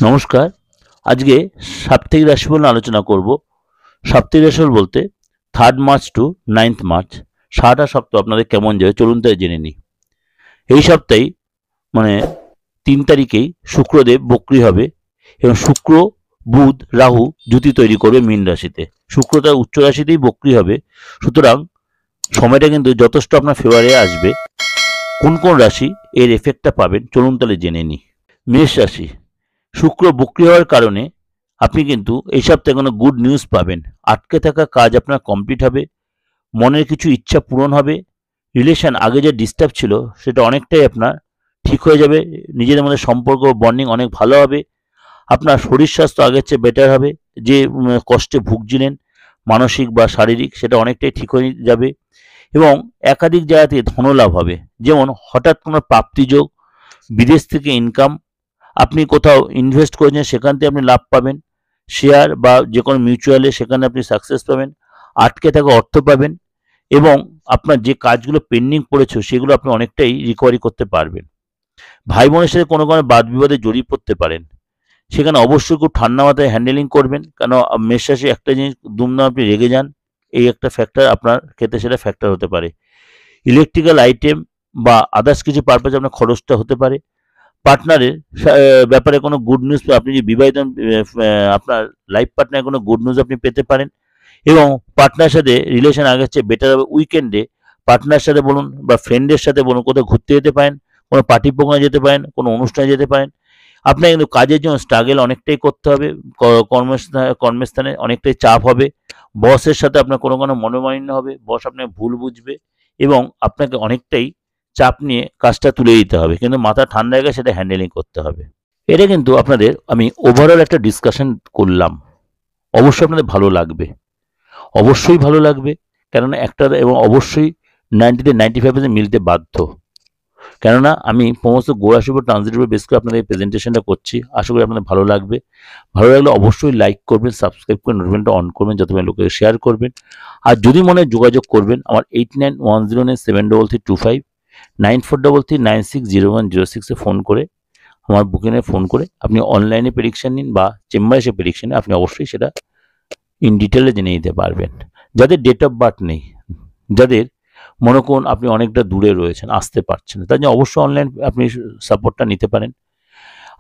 নমস্কার। আজকে সাপ্তাহিক রাশিফল নিয়ে আলোচনা করব। সাপ্তাহিক রাশিফল বলতে 3rd March two 9th March সারাটা সপ্তাহ আপনাদের কেমন যাবে চলুন তাই জেনে নিই। এই সপ্তাহে মানে 3 তারিখেই শুক্রদেব বক্রী হবে এবং শুক্র বুধ রাহু জুতি তৈরি করবে মীন রাশিতে। শুক্র তার উচ্চ রাশিতেই বক্রী হবে, সুতরাং সময়টা কিন্তু যথেষ্ট আপনার ফেভারে আসবে। কোন কোন রাশি এর এফেক্টটা পাবেন চলুন তাহলে জেনে নিই। মেষ রাশি, শুক্র বক্রী হওয়ার কারণে আপনি কিন্তু এই সপ্তাহে কোনো গুড নিউজ পাবেন। আটকে থাকা কাজ আপনার কমপ্লিট হবে, মনের কিছু ইচ্ছা পূরণ হবে, রিলেশন আগে যে ডিস্টার্ব ছিল সেটা অনেকটাই আপনার ঠিক হয়ে যাবে, নিজেদের মধ্যে সম্পর্ক বন্ডিং অনেক ভালো হবে, আপনার শরীর স্বাস্থ্য আগের চেয়ে বেটার হবে, যে কষ্টে ভুগছিলেন মানসিক বা শারীরিক সেটা অনেকটাই ঠিক হয়ে যাবে এবং একাধিক জায়গা থেকে ধনলাভ হবে। যেমন হঠাৎ কোনো প্রাপ্তিযোগ, বিদেশ থেকে ইনকাম, আপনি কোথাও ইনভেস্ট করেছেন সেখান থেকে আপনি লাভ পাবেন, শেয়ার বা যে কোনো মিউচুয়ালে সেখানে আপনি সাকসেস পাবেন, আটকে থাকা অর্থ পাবেন এবং আপনার যে কাজগুলো পেন্ডিং পড়েছে সেগুলো আপনি অনেকটাই রিকভারি করতে পারবেন। ভাই বোনের সাথে কোনো বাদ বিবাদে জড়িয়ে পড়তে পারেন, সেখানে অবশ্যই খুব ঠান্ডা মাথায় হ্যান্ডেলিং করবেন, কেন মেষ রাশি একটা জিনিস দুমদাম আপনি রেগে যান, এই একটা ফ্যাক্টর আপনার ক্ষেত্রে সেটা ফ্যাক্টর হতে পারে। ইলেকট্রিক্যাল আইটেম বা আদার্স কিছু পারপাসে আপনার খরচটা হতে পারে। পার্টনারের ব্যাপারে কোনো গুড নিউজ, আপনি যে বিবাহিত আপনার লাইফ পার্টনারের কোনো গুড নিউজ আপনি পেতে পারেন এবং পার্টনারের সাথে রিলেশন আগের চেয়ে বেটার হবে। উইকেন্ডে পার্টনারের সাথে বলুন বা ফ্রেন্ডের সাথে বলুন কোথাও ঘুরতে যেতে পারেন, কোনো পার্টি প্রোগ্রামে যেতে পারেন, কোনো অনুষ্ঠানে যেতে পারেন। আপনার কিন্তু কাজের জন্য স্ট্রাগল অনেকটাই করতে হবে, কর্মস্থানে অনেকটাই চাপ হবে, বসের সাথে আপনার কোনো মনোমালিন্য হবে, বস আপনাকে ভুল বুঝবে এবং আপনাকে অনেকটাই চাপ নিয়ে কাজটা তুলে দিতে হবে, কিন্তু মাথা ঠান্ডা হয়ে গেলে সেটা হ্যান্ডেলিং করতে হবে। এটা কিন্তু আপনাদের আমি ওভারঅল একটা ডিসকাশন করলাম, অবশ্যই আপনাদের ভালো লাগবে, অবশ্যই ভালো লাগবে, কেননা একটা এবং অবশ্যই 90-95% মিলতে বাধ্য, কেননা আমি সমস্ত গোরাশি উপর ট্রানজিটের উপর বেস করে আপনাদের এই প্রেজেন্টেশনটা করছি। আশা করি আপনাদের ভালো লাগবে। ভালো লাগলে অবশ্যই লাইক করবেন, সাবস্ক্রাইব করে নোটিফিকেশনটা অন করবেন, যত লোকে শেয়ার করবেন। আর যদি মনে হয় যোগাযোগ করবেন আমার 8910973325 9433960106 ফোন করে, আমার বুকিংয়ে ফোন করে আপনি অনলাইনে প্রেডিকশন নিন বা চেম্বারে এসে প্রেডিকশন নিন, আপনি অবশ্যই সেটা ইন ডিটেলে জেনে নিতে পারবেন। যাদের ডেট অফ বার্থ নেই, যাদের মনে করুন আপনি অনেকটা দূরে রয়েছেন, আসতে পারছেন না, তার জন্য অবশ্যই অনলাইন আপনি সাপোর্টটা নিতে পারেন।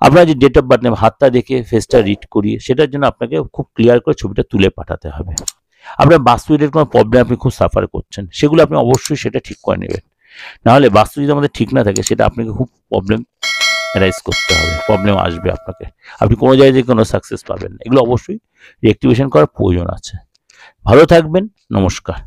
আপনার যে ডেট অফ বার্থ নেই, হাতটা দেখে ফেসটা রিড করিয়ে সেটার জন্য আপনাকে খুব ক্লিয়ার করে ছবিটা তুলে পাঠাতে হবে। আপনার বাস্তুদের কোনো প্রবলেম আপনি খুব সাফার করছেন, সেগুলো আপনি অবশ্যই সেটা ঠিক করে নেবেন। নাহলে বাস্তু যদি আমাদের ঠিক না থাকে সেটা আপনাকে খুব প্রবলেম অ্যারাইজ করতে হবে, প্রবলেম আসবে আপনাকে, আপনি কোনো জায়গায় থেকে কোনো সাকসেস পাবেন না। এগুলো অবশ্যই রিঅ্যাক্টিভেশন করার প্রয়োজন আছে। ভালো থাকবেন, নমস্কার।